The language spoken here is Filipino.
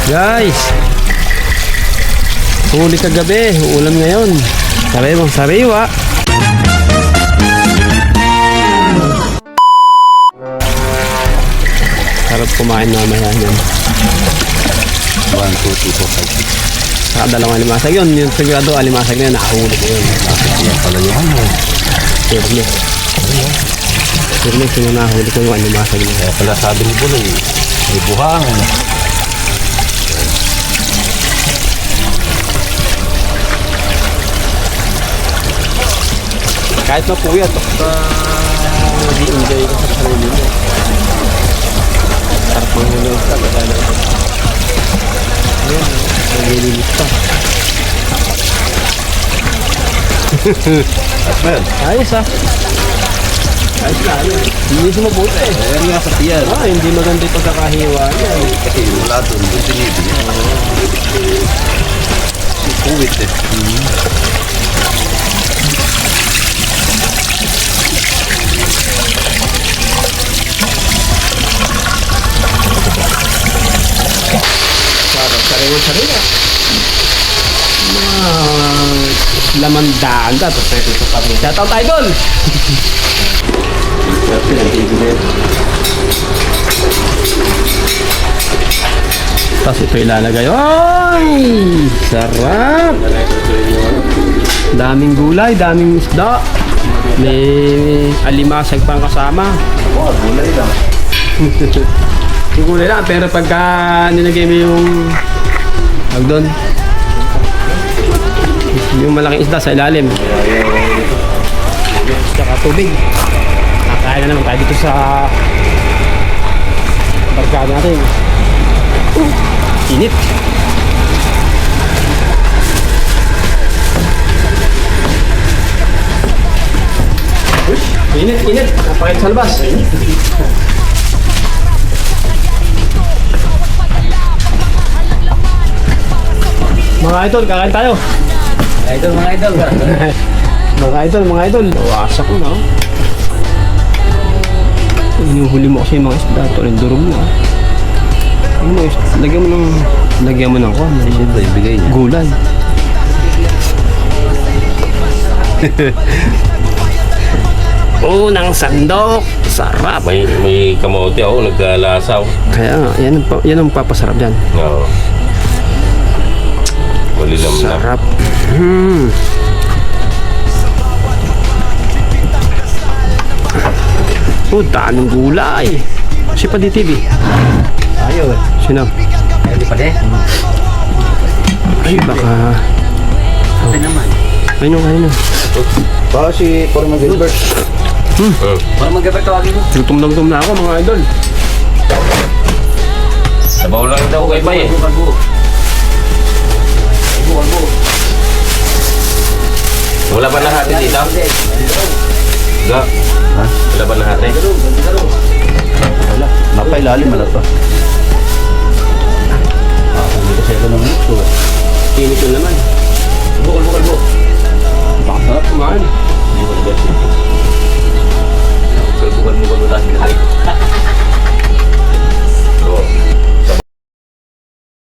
Guys, huli kagabi, ulam ngayon. Sariwang sariwa. Sarap kumain mamaya yan. 1, 2, 3, 4, 5, 6. Saka dalawang alimasag yun. Yung sigurado alimasag na yun, nakahuli ko yun. Yan pala yung ano. Sirles. Sirles yung nakahuli ko yung alimasag na. Kaya pala sabi ni Buloy, may buhangin. Kahit mapuyat, nag-i-enjoy ka sa sarili mo. Sarap mo yung sa bagay. Ayan, naglililis pa. Ayos ah. Ayos na, ayos. Hindi siya mabuti eh. Ayan nga sa tiyan. Hindi maganda yung pagkakahiwa niya. Kasi wala doon, doon sinibig. Uwit eh. Sariwa-sariwa. Laman daga. Tapos ito kami. Shoutout idol! Tapos ito ilalagay. Ay! Sarap! Daming gulay, daming isda. May alimasag pang kasama. Wow, gulay lang. Yung gulay lang, pero pagka nilagay mo yung doon, yung malaking isda sa ilalim. Tsaka tubig. Kakain na naman tayo dito sa barkada natin. Init. Init. Napakit sa labas. Mga idol, kakain tayo. Mga idol. Mga idol. Wasak mo na. Inuhuli mo kasi yung mga isda. Ito rin durog mo. Lagyan mo ng kwan. Siyempre, ibigay niya. Gulay. Unang sandok. Sarap. May kamote ako, nagkalasaw. Kaya nga, yan ang papasarap dyan. Oo. Walilam na. Sarap. Daming gulay. Si Padi TV. Ayaw eh. Sino? Hindi pa de. Ay, baka... Ate naman. Ayun. Baka si Forma Gilbert. Forma Gilbert tawagin mo. Gutom na ako mga idol. Sabaw lang daw kay Bay eh. Wala ba na hati dito? Ga? Ha? Wala ba na hati? Wala. Napailalim na to. Hindi kasi ako ng muto eh. Init yun naman. Bukal. Bakasarap kumain. Hindi ko nabas yun. Bukal mo tayo. Oo.